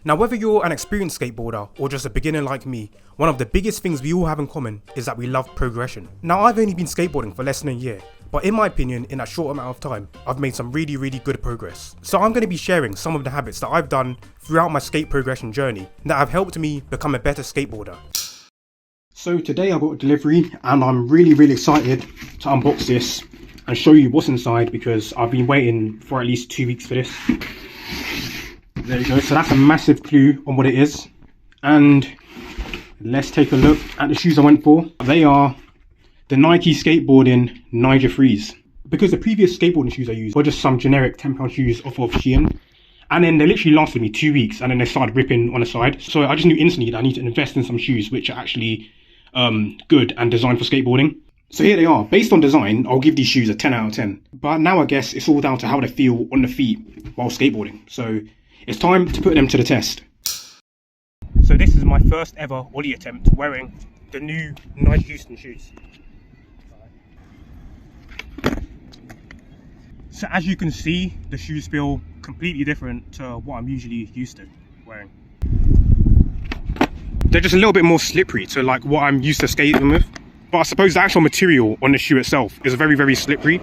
Now, whether you're an experienced skateboarder or just a beginner like me, one of the biggest things we all have in common is that we love progression. Now, I've only been skateboarding for less than a year, but in my opinion, in that short amount of time, I've made some really good progress. So I'm going to be sharing some of the habits that I've done throughout my skate progression journey that have helped me become a better skateboarder. So today I got a delivery and I'm really excited to unbox this and show you what's inside because I've been waiting for at least 2 weeks for this. There you go, so that's a massive clue on what it is. And let's take a look at the shoes I went for. They are the Nike Skateboarding Niger 3s. Because the previous skateboarding shoes I used were just some generic £10 shoes off of Shein. And then they literally lasted me 2 weeks and then they started ripping on the side. So I just knew instantly that I need to invest in some shoes which are actually good and designed for skateboarding. So here they are. Based on design, I'll give these shoes a 10 out of 10. But now I guess it's all down to how they feel on the feet while skateboarding. So it's time to put them to the test. So this is my first ever ollie attempt wearing the new Nike Houston shoes. So as you can see, the shoes feel completely different to what I'm usually used to wearing. They're just a little bit more slippery to like what I'm used to skating with. But I suppose the actual material on the shoe itself is very slippery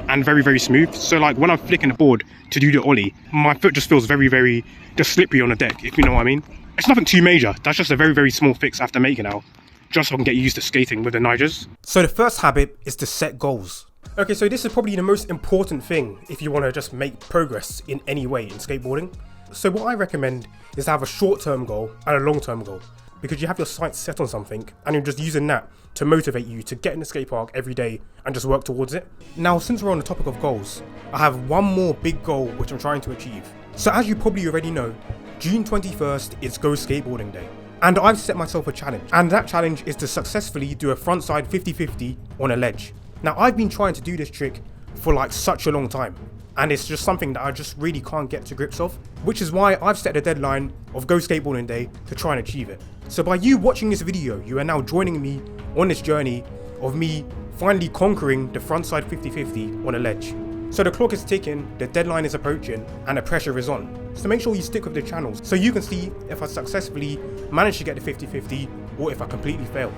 and very smooth. So like when I'm flicking the board to do the ollie, my foot just feels very just slippery on the deck, if you know what I mean. It's nothing too major. That's just a very small fix I have to make now, just so I can get used to skating with the Nigers. So the first habit is to set goals. Okay, so this is probably the most important thing if you want to just make progress in any way in skateboarding. So what I recommend is to have a short-term goal and a long-term goal, because you have your sights set on something and you're just using that to motivate you to get in the skate park every day and just work towards it. Now, since we're on the topic of goals, I have one more big goal which I'm trying to achieve. So as you probably already know, June 21st is Go Skateboarding Day. And I've set myself a challenge, and that challenge is to successfully do a frontside 50-50 on a ledge. Now, I've been trying to do this trick for like such a long time, and it's just something that I just really can't get to grips of, which is why I've set a deadline of Go Skateboarding Day to try and achieve it. So by you watching this video, you are now joining me on this journey of me finally conquering the frontside 50-50 on a ledge. So the clock is ticking, the deadline is approaching, and the pressure is on. So make sure you stick with the channels so you can see if I successfully manage to get the 50-50 or if I completely fail.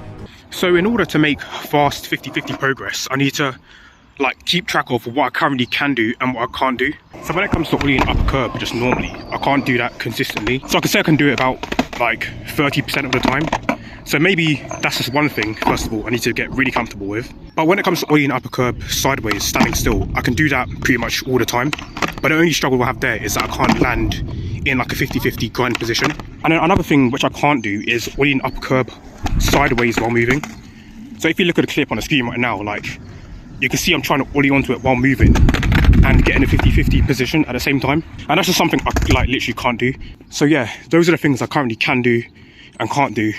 So in order to make fast 50-50 progress, I need to keep track of what I currently can do and what I can't do. So when it comes to ollie and upper curb, just normally, I can't do that consistently. So I can say I can do it about 30% of the time. So maybe that's just one thing, first of all, I need to get really comfortable with. But when it comes to ollie and upper curb sideways, standing still, I can do that pretty much all the time. But the only struggle I have there is that I can't land in like a 50-50 grind position. And then another thing which I can't do is ollie and upper curb sideways while moving. So if you look at the clip on the screen right now, you can see I'm trying to ollie onto it while moving and get in a 50-50 position at the same time. And that's just something I literally can't do. So yeah, those are the things I currently can do and can't do.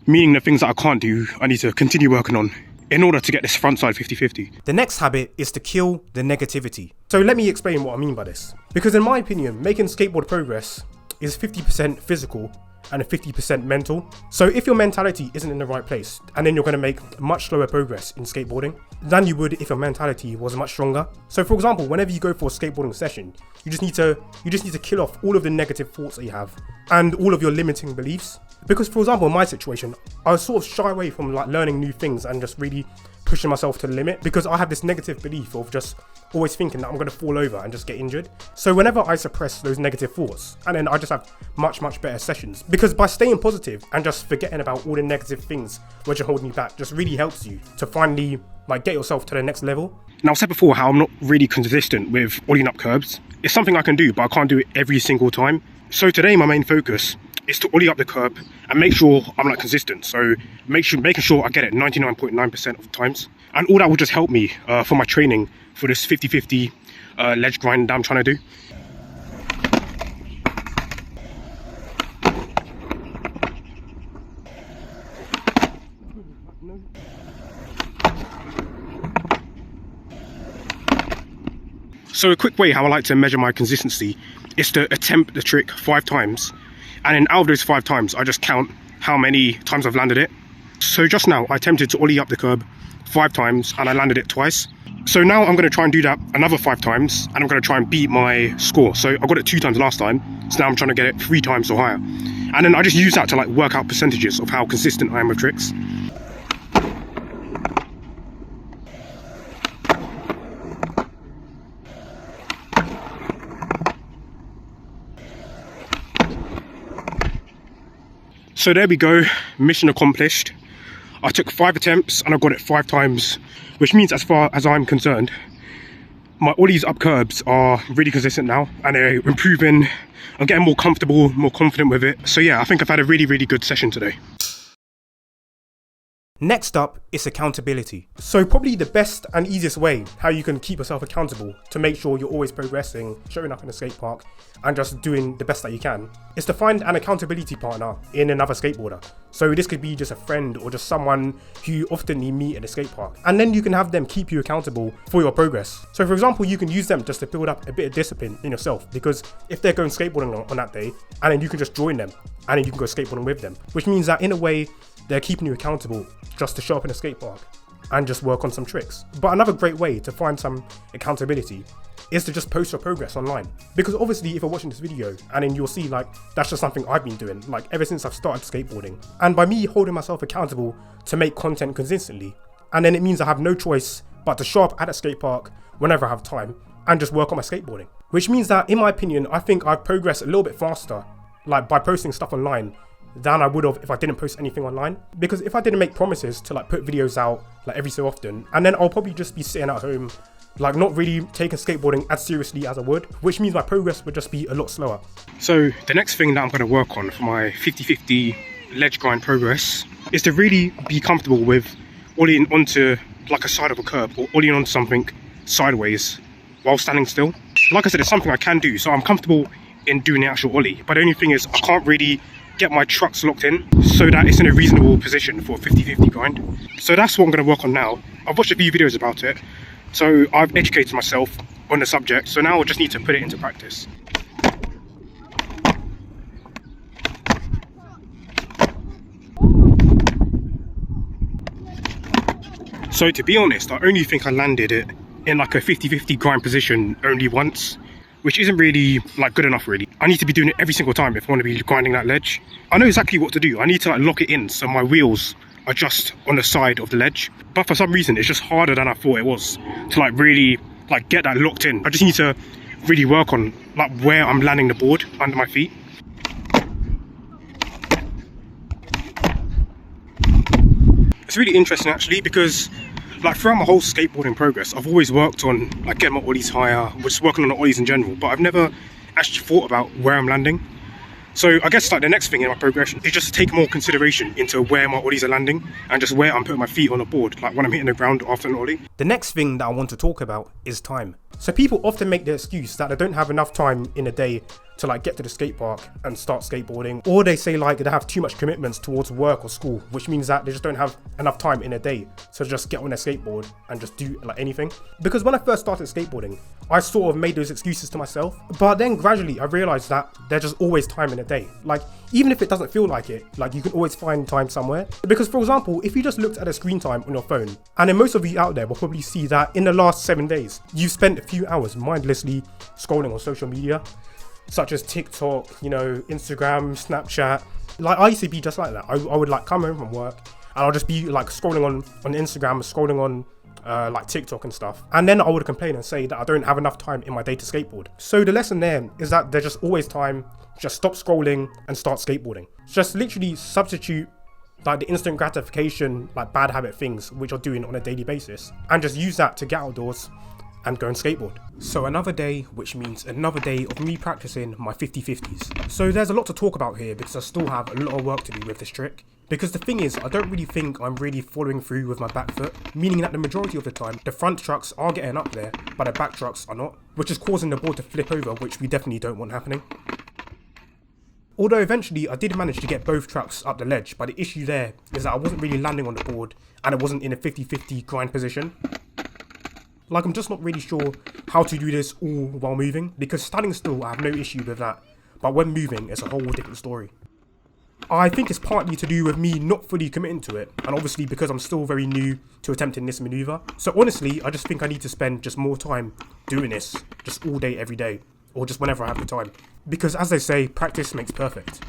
Meaning the things that I can't do, I need to continue working on in order to get this frontside 50-50. The next habit is to kill the negativity. So let me explain what I mean by this. Because in my opinion, making skateboard progress is 50% physical and 50% mental. So if your mentality isn't in the right place, and then you're going to make much slower progress in skateboarding than you would if your mentality was much stronger. So for example, whenever you go for a skateboarding session, you just need to kill off all of the negative thoughts that you have and all of your limiting beliefs. Because for example, in my situation, I was sort of shy away from learning new things and just really pushing myself to the limit because I have this negative belief of just always thinking that I'm going to fall over and just get injured. So whenever I suppress those negative thoughts, and then I just have much better sessions, because by staying positive and just forgetting about all the negative things which are holding you back just really helps you to finally get yourself to the next level. Now, I said before how I'm not really consistent with ollieing up curbs. It's something I can do, but I can't do it every single time. So today my main focus is to ollie up the curb and make sure I'm consistent. So making sure I get it 99.9% of the times. And all that will just help me for my training for this 50-50 ledge grind that I'm trying to do. So a quick way how I like to measure my consistency is to attempt the trick 5 times. And then out of those 5 times, I just count how many times I've landed it. So just now, I attempted to ollie up the curb 5 times and I landed it twice. So now I'm going to try and do that another 5 times and I'm going to try and beat my score. So I got it 2 times last time. So now I'm trying to get it 3 times or higher. And then I just use that to like work out percentages of how consistent I am with tricks. So there we go, mission accomplished. I took 5 attempts and I got it 5 times, which means as far as I'm concerned, my ollies up curbs are really consistent now and they're improving. I'm getting more comfortable, more confident with it. So yeah, I think I've had a really, really good session today. Next up is accountability. So probably the best and easiest way how you can keep yourself accountable to make sure you're always progressing, showing up in a skate park and just doing the best that you can is to find an accountability partner in another skateboarder. So this could be just a friend or just someone who you often meet at a skate park. And then you can have them keep you accountable for your progress. So for example, you can use them just to build up a bit of discipline in yourself, because if they're going skateboarding on that day, and then you can just join them and then you can go skateboarding with them, which means that in a way, they're keeping you accountable just to show up in a skate park and just work on some tricks. But another great way to find some accountability is to just post your progress online. Because obviously if you're watching this video and then you'll see like that's just something I've been doing like ever since I've started skateboarding. And by me holding myself accountable to make content consistently, and then it means I have no choice but to show up at a skate park whenever I have time and just work on my skateboarding. Which means that in my opinion, I think I've progressed a little bit faster like by posting stuff online than I would have if I didn't post anything online. Because if I didn't make promises to like put videos out like every so often, and then I'll probably just be sitting at home like not really taking skateboarding as seriously as I would, which means my progress would just be a lot slower. So the next thing that I'm going to work on for my 50-50 ledge grind progress is to really be comfortable with ollieing onto like a side of a curb or ollieing onto something sideways while standing still. Like I said, it's something I can do, so I'm comfortable in doing the actual ollie, but the only thing is I can't really get my trucks locked in so that it's in a reasonable position for a 50-50 grind. So that's what I'm going to work on now. I've watched a few videos about it, so I've educated myself on the subject, so now I just need to put it into practice. So to be honest, I only think I landed it in like a 50-50 grind position only once, which isn't really like good enough really. I need to be doing it every single time if I want to be grinding that ledge. I know exactly what to do. I need to like lock it in so my wheels are just on the side of the ledge. But for some reason, it's just harder than I thought it was to like really like get that locked in. I just need to really work on like where I'm landing the board under my feet. It's really interesting actually, because like throughout my whole skateboarding progress, I've always worked on like getting my ollies higher, just working on the ollies in general, but I've never actually thought about where I'm landing. So I guess like the next thing in my progression is just to take more consideration into where my ollies are landing and just where I'm putting my feet on the board, like when I'm hitting the ground after an ollie. The next thing that I want to talk about is time. So people often make the excuse that they don't have enough time in a day to like get to the skate park and start skateboarding, or they say like they have too much commitments towards work or school, which means that they just don't have enough time in a day to just get on their skateboard and just do like anything. Because when I first started skateboarding, I sort of made those excuses to myself, but then gradually I realized that there's just always time in a day. Like even if it doesn't feel like it, like you can always find time somewhere. Because for example, if you just looked at the screen time on your phone, and then most of you out there will probably see that in the last 7 days, you've spent a few hours mindlessly scrolling on social media, such as TikTok, you know, Instagram, Snapchat. Like I used to be just like that. I would like come home from work and I'll just be like scrolling on Instagram, scrolling on like TikTok and stuff. And then I would complain and say that I don't have enough time in my day to skateboard. So the lesson there is that there's just always time. Just stop scrolling and start skateboarding. Just literally substitute like the instant gratification, like bad habit things which you're doing on a daily basis, and just use that to get outdoors and go and skateboard. So another day, which means another day of me practicing my 50-50s. So there's a lot to talk about here because I still have a lot of work to do with this trick. Because the thing is, I don't really think I'm really following through with my back foot, meaning that the majority of the time, the front trucks are getting up there, but the back trucks are not, which is causing the board to flip over, which we definitely don't want happening. Although eventually I did manage to get both trucks up the ledge, but the issue there is that I wasn't really landing on the board and it wasn't in a 50-50 grind position. Like I'm just not really sure how to do this all while moving, because standing still I have no issue with that, but when moving it's a whole different story. I think it's partly to do with me not fully committing to it, and obviously because I'm still very new to attempting this maneuver. So honestly, I just think I need to spend just more time doing this, just all day, every day, or just whenever I have the time. Because as they say, practice makes perfect.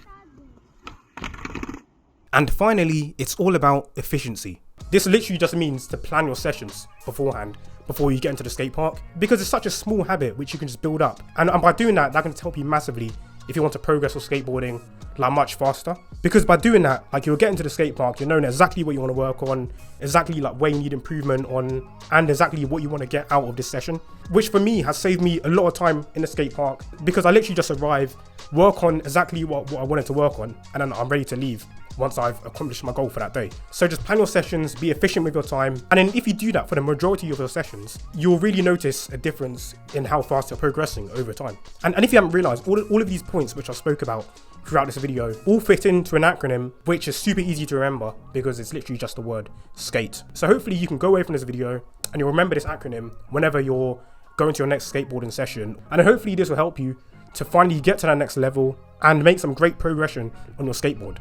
And finally, it's all about efficiency. This literally just means to plan your sessions beforehand, before you get into the skate park, because it's such a small habit which you can just build up. And by doing that, that can help you massively if you want to progress with skateboarding like much faster. Because by doing that, like you'll get into the skate park, you're knowing exactly what you want to work on, exactly like where you need improvement on, and exactly what you want to get out of this session. Which for me has saved me a lot of time in the skate park, because I literally just arrive, work on exactly what I wanted to work on, and then I'm ready to leave once I've accomplished my goal for that day. So just plan your sessions, be efficient with your time, and then if you do that for the majority of your sessions, you'll really notice a difference in how fast you're progressing over time. And if you haven't realized, all of these points which I spoke about throughout this video all fit into an acronym which is super easy to remember, because it's literally just the word skate. So hopefully you can go away from this video and you'll remember this acronym whenever you're going to your next skateboarding session, and hopefully this will help you to finally get to that next level and make some great progression on your skateboard.